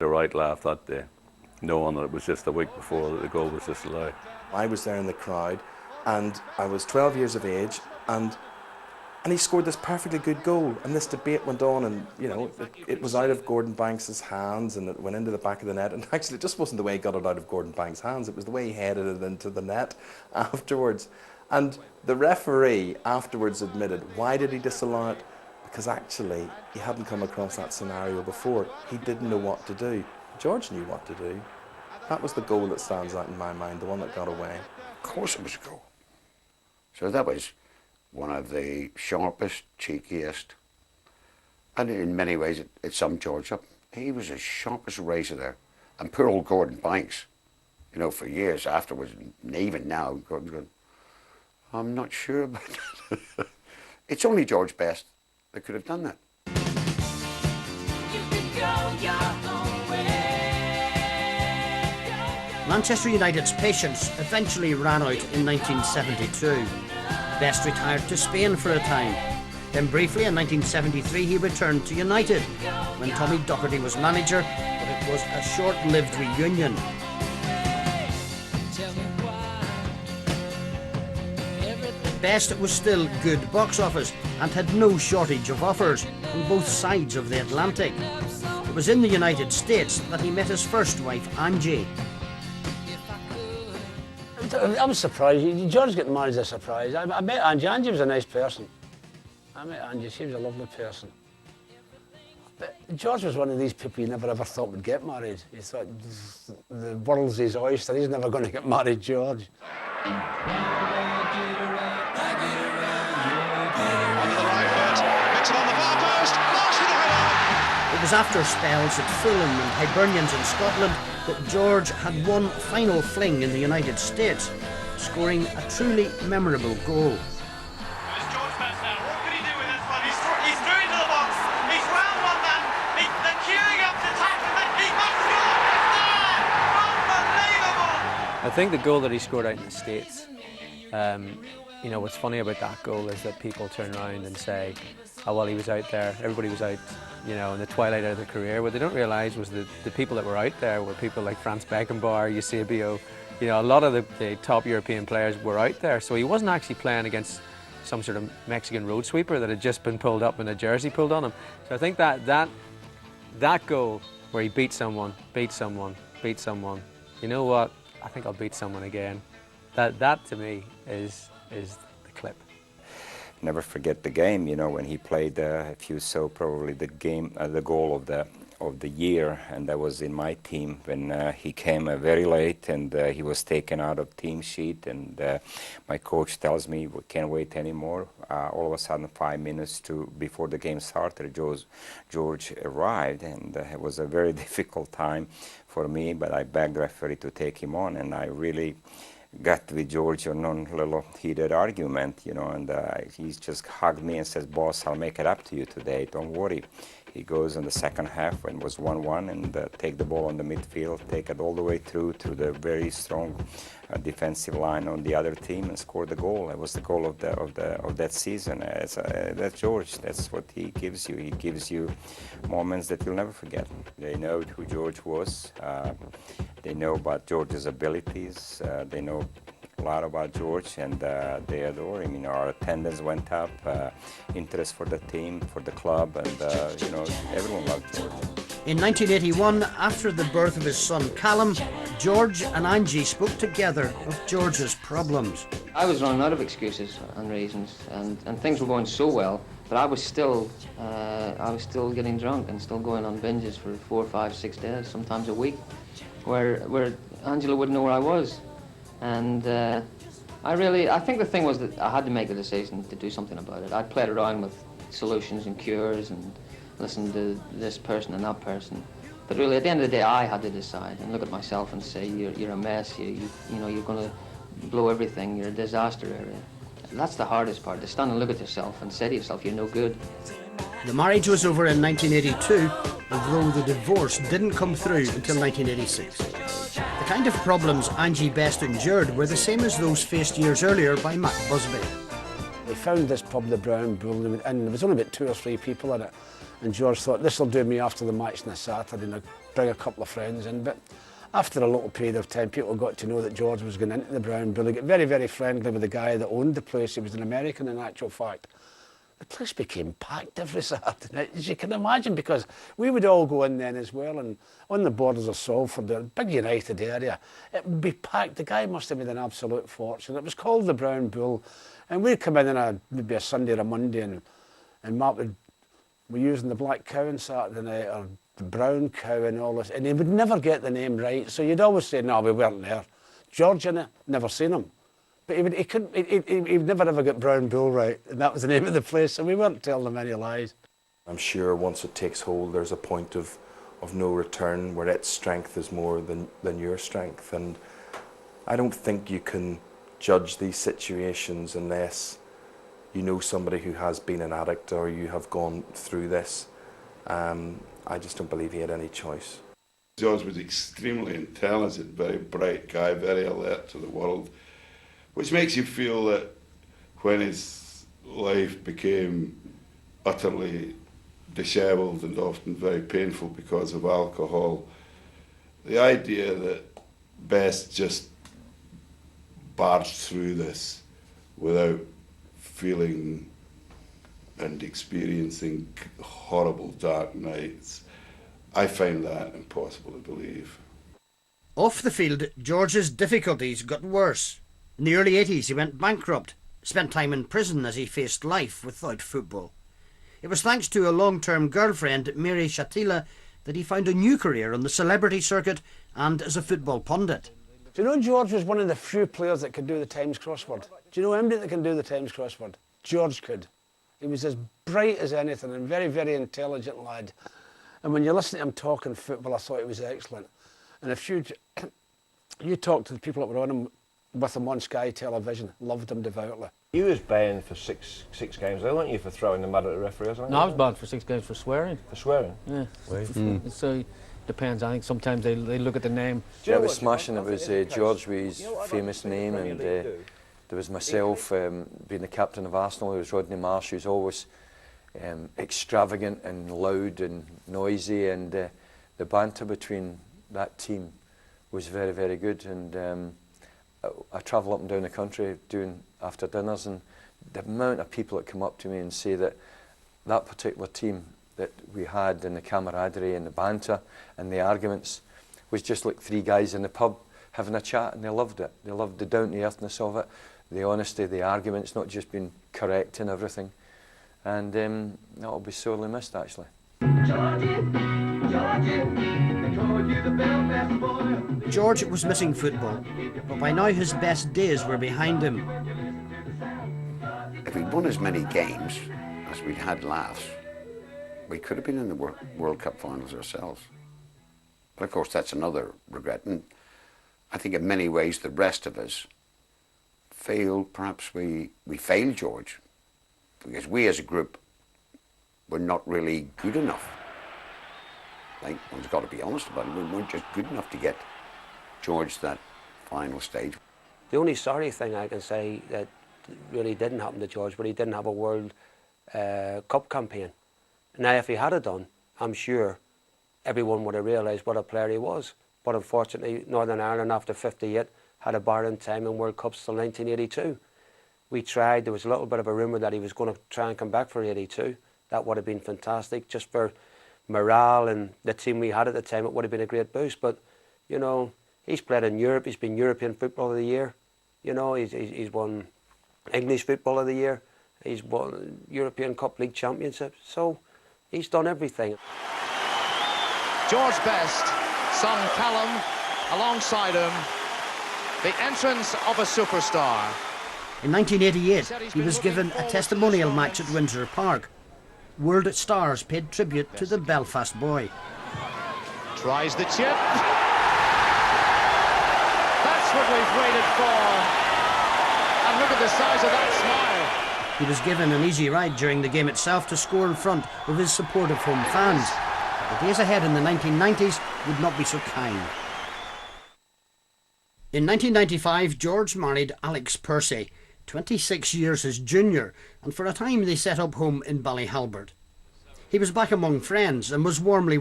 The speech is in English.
the right laugh that day, knowing that it was just a week before that the goal was disallowed. I was there in the crowd, and I was 12 years of age, and he scored this perfectly good goal, and this debate went on, and you know, it was out of Gordon Banks' hands and it went into the back of the net, and actually it just wasn't the way he got it out of Gordon Banks' hands, it was the way he headed it into the net afterwards. And the referee afterwards admitted, why did he disallow it? Because actually he hadn't come across that scenario before. He didn't know what to do. George knew what to do. That was the goal that stands out in my mind, the one that got away. Of course it was a goal. So that was one of the sharpest, cheekiest, and in many ways it summed George up. He was the sharpest razor there. And poor old Gordon Banks, you know, for years afterwards, and even now, Gordon's going, I'm not sure about that. It's only George Best that could have done that. Manchester United's patience eventually ran out in 1972. Best retired to Spain for a time. Then briefly in 1973 he returned to United when Tommy Docherty was manager, but it was a short-lived reunion. Best was still good box office and had no shortage of offers on both sides of the Atlantic. It was in the United States that he met his first wife, Angie. I was surprised. George getting married is a surprise. I met Angie. Angie was a nice person. I met Angie. She was a lovely person. But George was one of these people you never ever thought would get married. You thought, the world's his oyster. He's never going to get married, George. It was after spells at Fulham and Hibernians in Scotland that George had one final fling in the United States, scoring a truly memorable goal. It's George Best now. What can he do with this one? He's through into the box. He's round one man. They're queuing up to tackle him. He must score. It's there. Unbelievable. I think the goal that he scored out in the States, you know, what's funny about that goal is that people turn around and say, oh, well, he was out there, everybody was out, you know, in the twilight of their career. What they don't realise was that the people that were out there were people like Franz Beckenbauer, Eusebio, you know, a lot of the top European players were out there. So he wasn't actually playing against some sort of Mexican road sweeper that had just been pulled up and a jersey pulled on him. So I think that goal where he beat someone, you know what, I think I'll beat someone again. That to me is the clip. Never forget the game, you know, when he played, if you saw probably the game, the goal of the year, and that was in my team when he came very late and he was taken out of team sheet, and my coach tells me we can't wait anymore. All of a sudden, 5 minutes before the game started, George arrived, and it was a very difficult time for me, but I begged the referee to take him on, and I really got with George on a little heated argument, you know, and he just hugged me and says, boss, I'll make it up to you today, don't worry. He goes in the second half when it was 1-1 and take the ball on the midfield, take it all the way through to the very strong defensive line on the other team and score the goal. It was the goal of that season. That's George. That's what he gives you. He gives you moments that you'll never forget. They know who George was. They know about George's abilities. They know a lot about George, and they adore him. You know, our attendance went up, interest for the team, for the club, and you know, everyone loved George. In 1981, after the birth of his son Callum, George and Angie spoke together of George's problems. I was running out of excuses and reasons, and things were going so well, but I was still getting drunk and still going on binges for 4, 5, 6 days, sometimes a week, where Angela wouldn't know where I was. And I think the thing was that I had to make a decision to do something about it. I played around with solutions and cures and listened to this person and that person. But really, at the end of the day, I had to decide and look at myself and say, you're a mess, you know, you're going to blow everything, you're a disaster area. That's the hardest part, to stand and look at yourself and say to yourself, you're no good. The marriage was over in 1982, although the divorce didn't come through until 1986. The kind of problems Angie Best endured were the same as those faced years earlier by Matt Busby. We found this pub, the Brown Bull, and there was only about 2 or 3 people in it. And George thought, this will do me after the match on a Saturday. And bring a couple of friends in. But after a little period of time, people got to know that George was going into the Brown Bull. He got very, very friendly with the guy that owned the place. He was an American in actual fact. The place became packed every Saturday night, as you can imagine, because we would all go in then as well, and on the borders of Salford, the big United area, it would be packed. The guy must have made an absolute fortune. It was called the Brown Bull, and we'd come in on maybe a Sunday or a Monday, and Mark would be using the Black Cow on Saturday night, or the Brown Cow and all this, and he would never get the name right, so you'd always say, no, we weren't there. George in it, never seen him. But he'd never ever get Brown Bull right, and that was the name of the place, so we weren't telling him any lies. I'm sure once it takes hold, there's a point of no return where its strength is more than your strength. And I don't think you can judge these situations unless you know somebody who has been an addict or you have gone through this. I just don't believe he had any choice. George was extremely intelligent, very bright guy, very alert to the world, which makes you feel that when his life became utterly dishevelled and often very painful because of alcohol, the idea that Best just barged through this without feeling and experiencing horrible dark nights, I find that impossible to believe. Off the field, George's difficulties got worse. In the early 80s, he went bankrupt, spent time in prison as he faced life without football. It was thanks to a long-term girlfriend, Mary Shatila, that he found a new career on the celebrity circuit and as a football pundit. Do you know George was one of the few players that could do the Times crossword? Do you know anybody that can do the Times crossword? George could. He was as bright as anything and very, very intelligent lad. And when you listen to him talking football, I thought he was excellent. And if you talk to the people that were on him, with him on Sky Television, loved him devoutly. You was banned for six games, though, weren't you, for throwing the mud at the referee or something? No, I was banned for 6 games for swearing. For swearing? Yeah. So, depends. I think sometimes they look at the name. Yeah, it was smashing. It was George with his famous name, and there was myself being the captain of Arsenal. There was Rodney Marsh, who's always extravagant and loud and noisy, and the banter between that team was very, very good. And I travel up and down the country doing after dinners, and the amount of people that come up to me and say that that particular team that we had, and the camaraderie and the banter and the arguments, was just like three guys in the pub having a chat, and they loved it. They loved the down-to-earthness of it, the honesty, the arguments, not just being correct in everything. And that will be sorely missed, actually. George was missing football, but by now his best days were behind him. If we'd won as many games as we'd had last, we could have been in the World Cup finals ourselves. But of course, that's another regret. And I think in many ways the rest of us failed. Perhaps we failed George, because we as a group were not really good enough. Like, one's got to be honest about it. We weren't just good enough to get George to that final stage. The only sorry thing I can say that really didn't happen to George, but he didn't have a World Cup campaign. Now, if he had it done, I'm sure everyone would have realised what a player he was. But unfortunately, Northern Ireland, after 58, had a barren time in World Cups till 1982. We tried. There was a little bit of a rumour that he was going to try and come back for 82. That would have been fantastic, just for morale and the team we had at the time. It would have been a great boost. But, you know, he's played in Europe. He's been European Footballer of the Year. You know, he's won English Footballer of the Year. He's won European Cup League Championship. So he's done everything. George Best, son Callum, alongside him. The entrance of a superstar. In 1988, he was given a testimonial match at Windsor Park. World stars paid tribute to the Belfast boy. Tries the chip. That's what we've waited for. And look at the size of that smile. He was given an easy ride during the game itself to score in front of his supportive home fans. But the days ahead in the 1990s would not be so kind. In 1995, George married Alex Percy, 26 years his junior, and for a time they set up home in Ballyhalbert. He was back among friends and was warmly